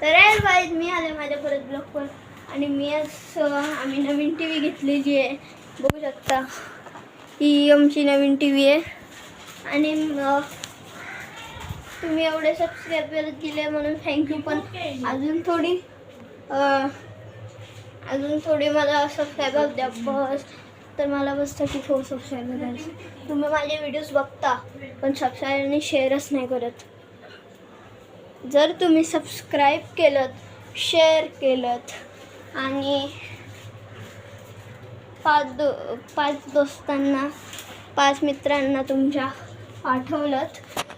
तर गाईज मी आले माझ्या परत ब्लॉगवर आणि मी आम्ही नवीन टी व्ही घेतलेली आहे. बघू शकता ही आमची नवीन टी व्ही आहे. आणि तुम्ही एवढे सबस्क्रायबर दिले म्हणून थँक्यू. पण अजून थोडी मला सबस्क्रायबर द्या बस. तर मला बस 34 सबस्क्रायबर आहे. तुम्ही माझे व्हिडिओज बघता पण सबस्क्राईब आणि शेअरच नाही करत. जर तुम्ही सबस्क्राईब केलं, शेअर केलं आणि 5 दोस्तांना 5 मित्रांना तुमच्या पाठवलं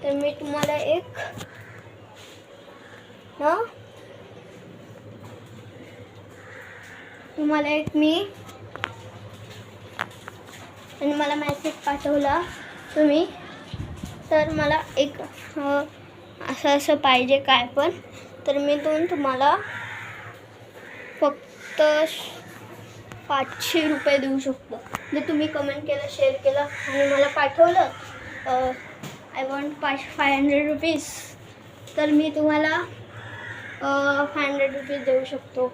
तर मी तुम्हाला मी आणि मला मेसेज पाठवला तुम्ही तर मला असं पाहिजे काय पण तर मी तुम्हाला फक्त 500 रुपये देऊ शकतो. जर तुम्ही कमेंट केलं, शेअर केलं आणि मला पाठवलं आय वॉन्ट 500 रुपीज तर मी तुम्हाला 500 रुपीज देऊ शकतो.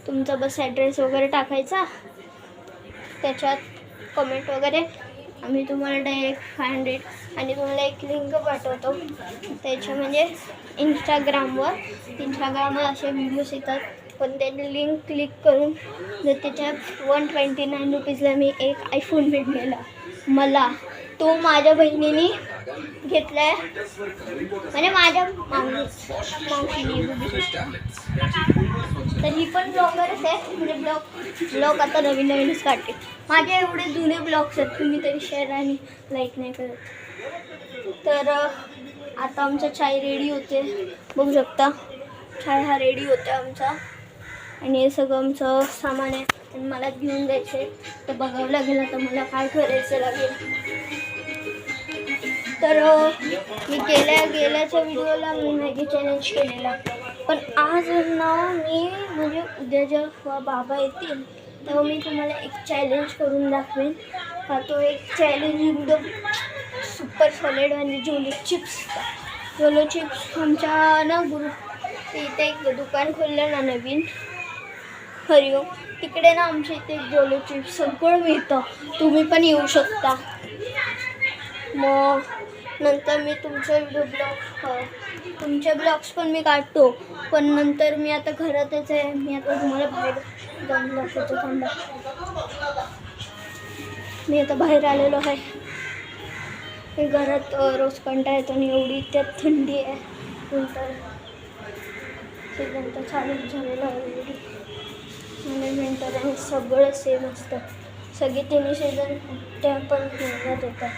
तुमचा बस ॲड्रेस वगैरे टाकायचा त्याच्यात कमेंट वगैरे आम्ही तुम्हाला डायरेक्ट 500 आणि तुम्हाला एक लिंक पाठवतो. त्याच्या म्हणजे इंस्टाग्रामवर असे व्हिडिओज येतात पण त्याची लिंक क्लिक करून जर त्याच्या 129 रुपीजला मी एक आयफोन भेटलेला मला. तो माझ्या बहिणीने घेतला आहे म्हणजे माझ्या मावशीने. तर ही पण ब्लॉगरच आहे म्हणजे ब्लॉग आता नवीनच काढते. माझे एवढे जुने ब्लॉग्स आहेत तुम्ही तरी शेअर आणि लाईक नाही करत. तर आता आमचा चाय रेडी होते. बघू शकता चाय हा रेडी होते आमचा आणि हे सगळं आमचं सामान आहे आणि मला घेऊन जायचं आहे. तर बघावं लागेल आता मला काय करायचं लागेल. तर मी गेल्याच्या व्हिडिओला मी मॅगी चॅलेंज केलेला पण आज ना मी म्हणजे उद्या जेव्हा बाबा येतील तेव्हा मी तुम्हाला एक चॅलेंज करून दाखवेन. हा तो एक चॅलेंज एकदम सुपर सॉलिड आणि जोलो चिप्स आमच्या ना इथे एक दुकान खोललं ना नवीन हरिओम तिकडे ना आमच्या इथे जोलो चिप्स सगळं मिळतं. तुम्ही पण येऊ शकता. मग नंतर मी तुमचे तुमचे ब्लॉग्स पण मी काढतो पण नंतर मी आता घरातच आहे. मी आता तुम्हाला बाहेर जाऊन दाखवतो. थांबा मी आता बाहेर आलेलो आहे. मी घरात रोज कंटाळा येतो आणि एवढी त्यात थंडी आहे. नंतर सीझन तर चालूच झालेलं ऑलरेडी आणि विंटर आणि सगळं सेम असतं. सगळे तिन्ही सीझन त्या पण महिन्यात येतात.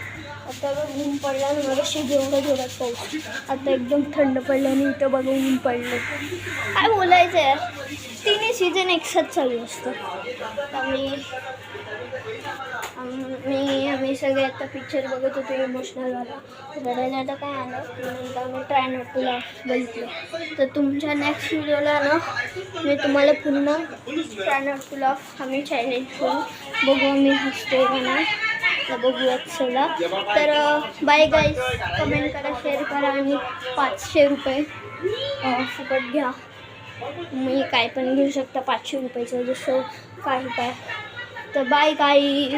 आता बघ ऊन पडलं आणि मगाशी जेवढं जोरात पाऊस आता एकदम थंड पडलं आणि इथं बघा ऊन पडलं. काय बोलायचं आहे तिन्ही सीझन एकसाथ चालू असतं. आम्ही सगळे आता पिक्चर बघत होतो इमोशनलवाला. रडायला आता काय आलं नंतर आम्ही ट्राय नॉट टू लाफ बघितलं. तर तुमच्या नेक्स्ट व्हिडिओला ना मी तुम्हाला पुन्हा ट्राय नॉट टू लाफ आम्ही चॅलेंज करू. बघू आम्ही हसतो का नाही तर बघूयात चला. तर बाय गाईज. कमेंट करा, शेअर करा आणि 500 रुपये फुकट घ्या. मी काय पण घेऊ शकता 500 रुपयाचं जसं काय. तर बाय गाईज.